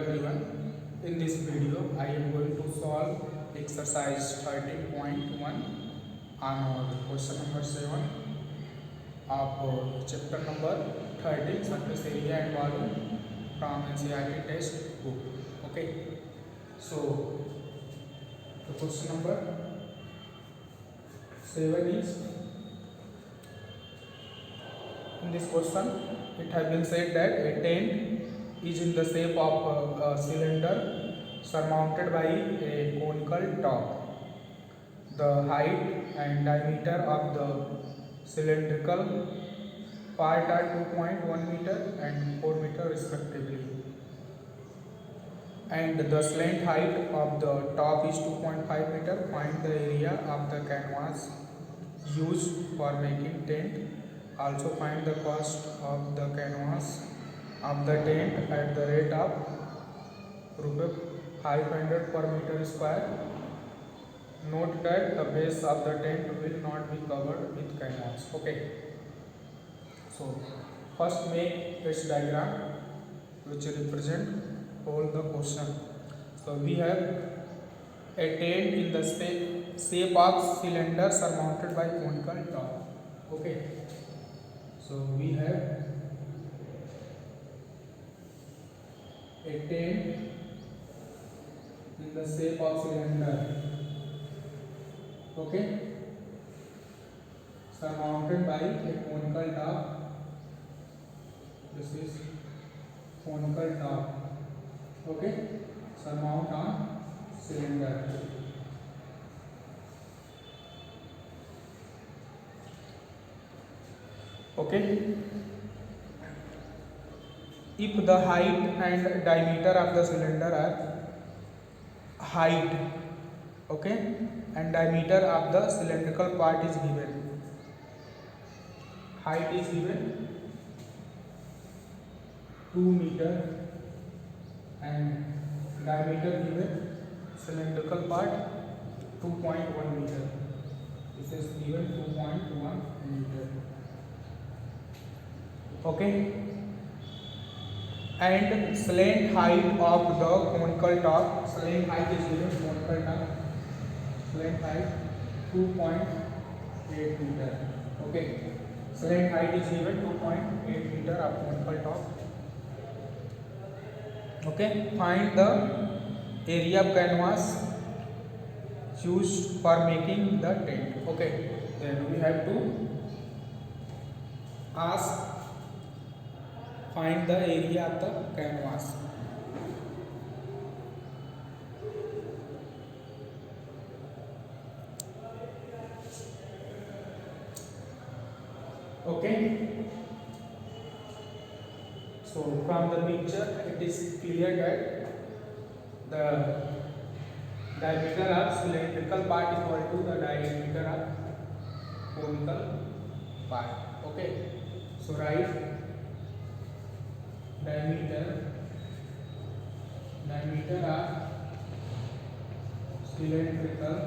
everyone. In this video, I am going to solve exercise 13.1 on our question number 7 of chapter number 13 surface area and volume from NCERT test book. Okay, so the question number 7 is, in this question it has been said that a tent is in the shape of a cylinder surmounted by a conical top. The height and diameter of the cylindrical part are 2.1 meter and 4 meter respectively, and the slant height of the top is 2.5 meter. Find the area of the canvas used for making tent. Also find the cost of the canvas of the tent at the rate of ₹500 per meter square. Note that the base of the tent will not be covered with canvas. Okay, so first make this diagram which represent all the question. So we have a tent in the shape of cylinder surmounted by conical top. Okay, so we have a tent in the shape of cylinder, okay, surmounted by a conical top. This is conical top, okay, surmount on cylinder. Okay, if the height and diameter of the cylinder are height, okay, and diameter of the cylindrical part is given. Height is given 2 meter and diameter given cylindrical part 2.1 meter. This is given 2.1 meter. Okay, and slant height of the conical top. Slant height is given conical top. Slant height 2.8 meter. Okay, slant height is given 2.8 meter of conical top. Okay, find the area of canvas used for making the tent. Okay, then we have to ask, find the area of the canvas. Okay, so from the picture it is clear that the diameter of cylindrical part is equal to the diameter of conical part. Okay, so write diameter of cylindrical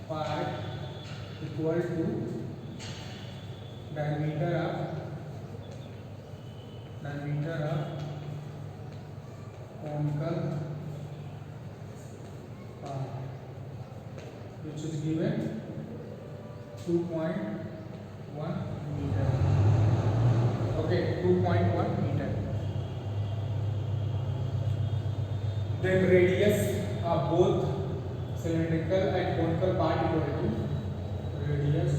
part equal to diameter of conical part, which is given 2.1 meter. Okay, 2.1 meter. Then radius of both cylindrical and conical part equal to radius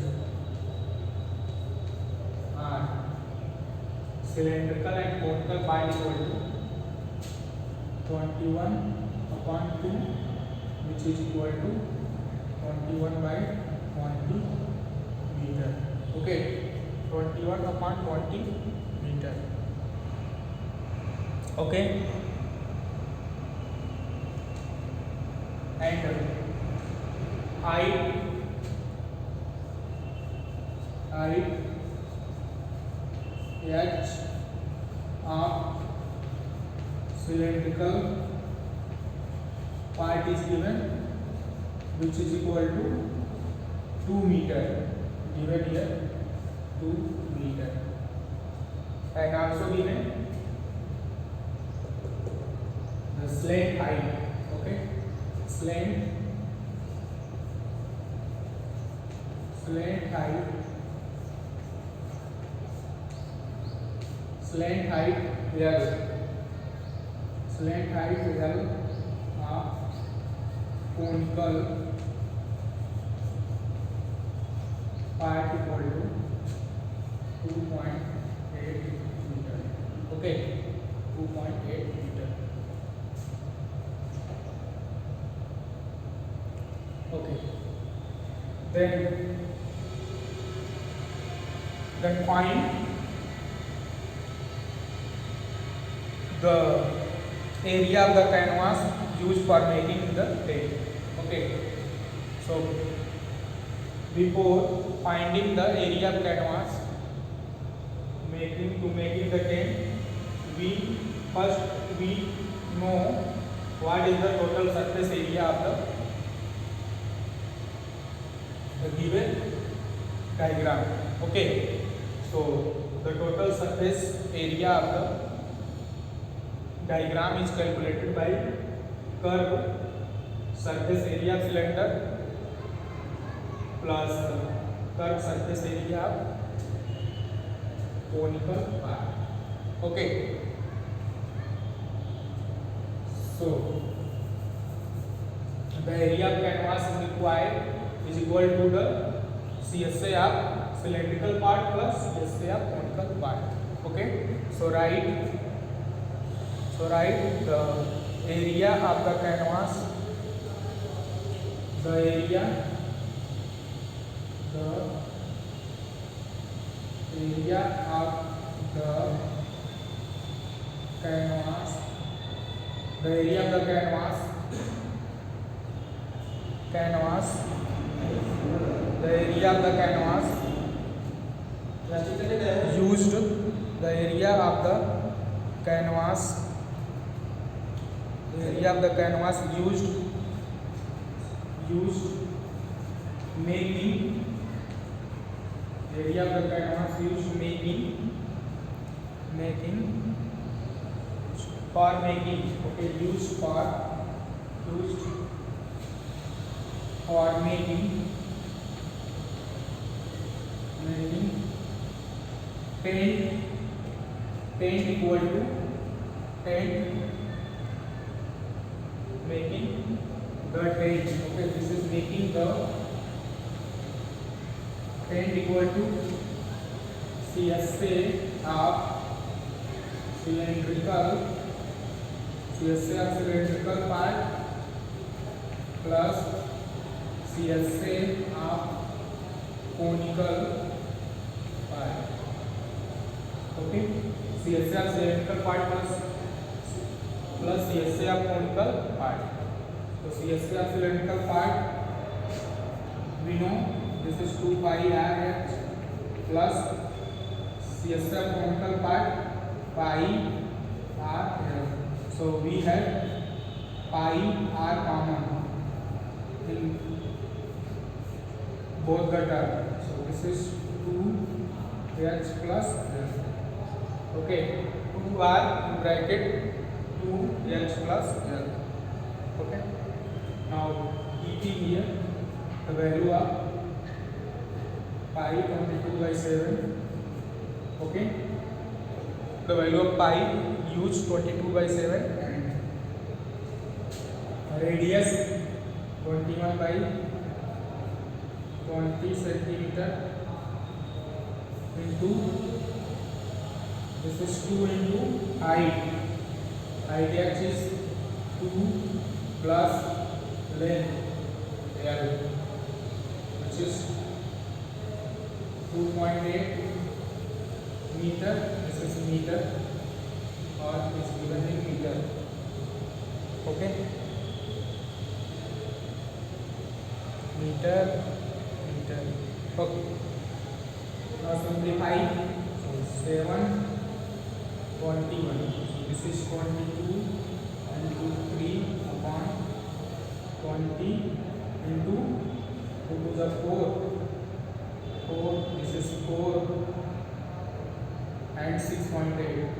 r. Cylindrical and conical part equal to 21/2, which is equal to 21/20 meter. Okay, 21/20 meter. Okay, and height h of cylindrical part is given, which is equal to 2 meter, given here 2 meter. and also given the slant height. Okay, slant height, slant height L, slant height L of conical part equal to 2.8 meter. Okay, 2.8 meter. Okay, then find the area of the canvas used for making the tent. Okay, so before finding the area of canvas making the tent, we know what is the total surface area of the given diagram. Okay, so the total surface area of the diagram is calculated by curve surface area of cylinder plus curve surface area of conical part. Okay, so the area of canvas required is equal to the CSA of cylindrical part plus CSA of conical part. Okay, so write the area of the canvas, the area of the canvas, the area of the canvas used, the area of the canvas used making, area of the canvas used making for making. Okay, used for making tent equal to making the tent. Okay, this is making the tent equal to CSA of cylindrical part plus CSA of conical part. Okay, CSA of cylindrical part plus CSA of conical part. So CSA of cylindrical part, we know this is 2 pi RH plus CSA of conical part pi RL. So we have pi R common in both the terms. So this is 2H plus L. Okay, 2R in bracket 2H plus L. Okay, now keeping here the value of pi 22/7. Okay, the value of pi used 22/7 and radius 21/20 centimeter into, this is 2 into height h is 2 plus length L, which is 2.8 meter. This is meter, or is given in meter. Okay, meter. Okay, now simplify. So 7/21. This is 22 into 3 upon 20 into 2 to the 4. This is 4 and 6.8,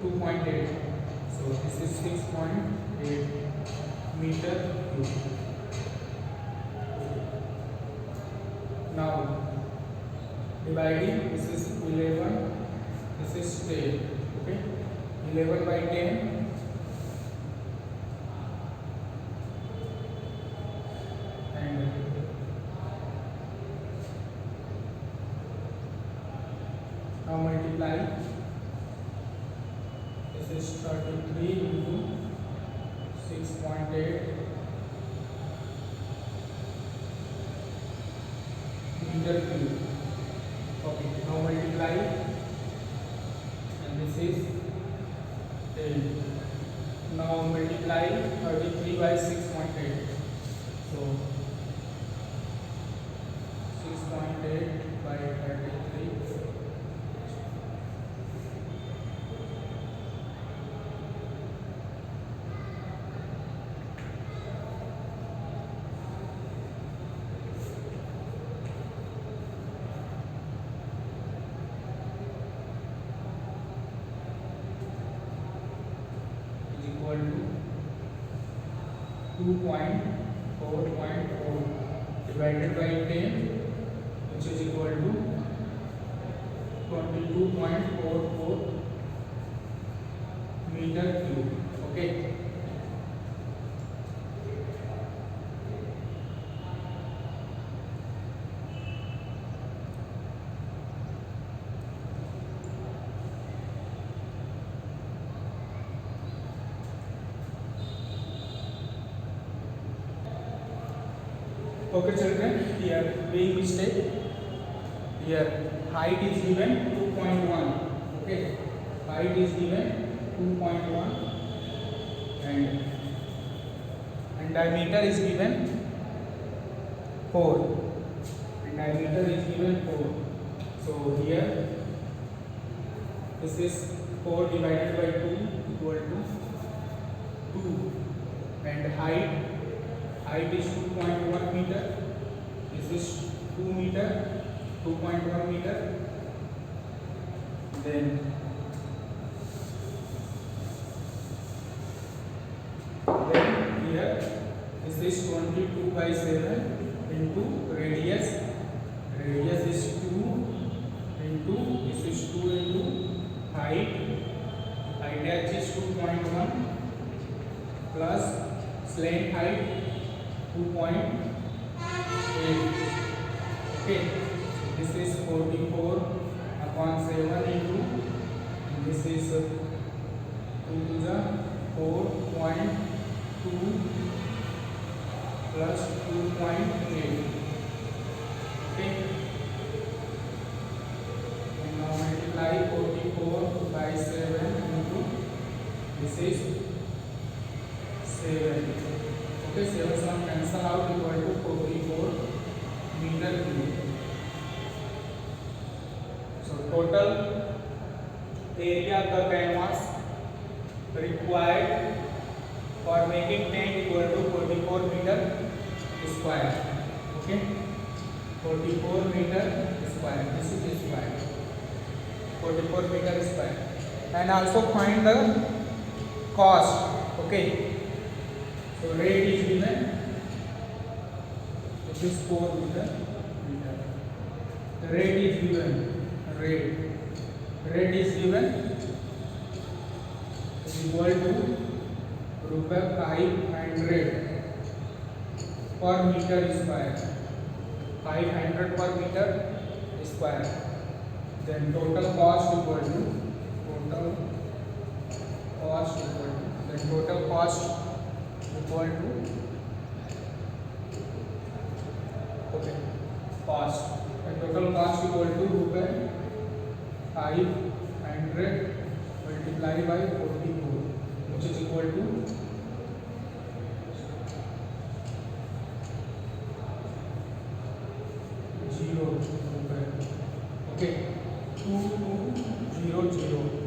2.8. So this is 6.8 meter cube. Now dividing, this is 11, this is 10. Okay, 11 by 10 and now multiply. This is 33 into 6.8 meter cube. Okay, now multiply, and this is 10. Now multiply 33 by 6.8. So 6.8 by 33. Equal to 2.4.4 divided by 10, which is equal to 22.44 meter cube. Okay. Okay children, here big mistake. Here height is given 2.1. Okay, height is given 2.1 and diameter is given 4. And diameter is given 4. So here this is 4 divided by 2 equal to 2, and height is 2.1 meter. This is 2 meter, 2.1 meter. Then here this is 22 by 7 into radius. Radius is 2 into, this is 2 into height. Height is 2.1 plus slant height 2.8. Okay, this is 44 upon 7 into, this is 2 to the 4.2 plus 2.8. Okay, and now multiply 44 by 7 into, this is 7. Okay, 7 1 cancel out, equal to 44 meter cube. So total area of the canvas required for making tent equal to 44 meter square. Okay, 44 meter square. This is square. 44 meter square. And also find the cost. Okay. So rate is given, which is 4 meter. The rate is given, rate is given is equal to ₹500 per meter square. 500 per meter square. Then total cost equal to total cost equal to okay, cost, and total cost equal to ₹500 multiplied by 44, which is equal to 0 rupees. Okay, 2200.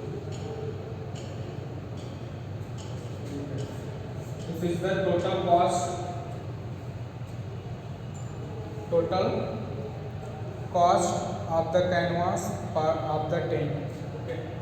This is the total cost of the canvas part of the tent. Okay.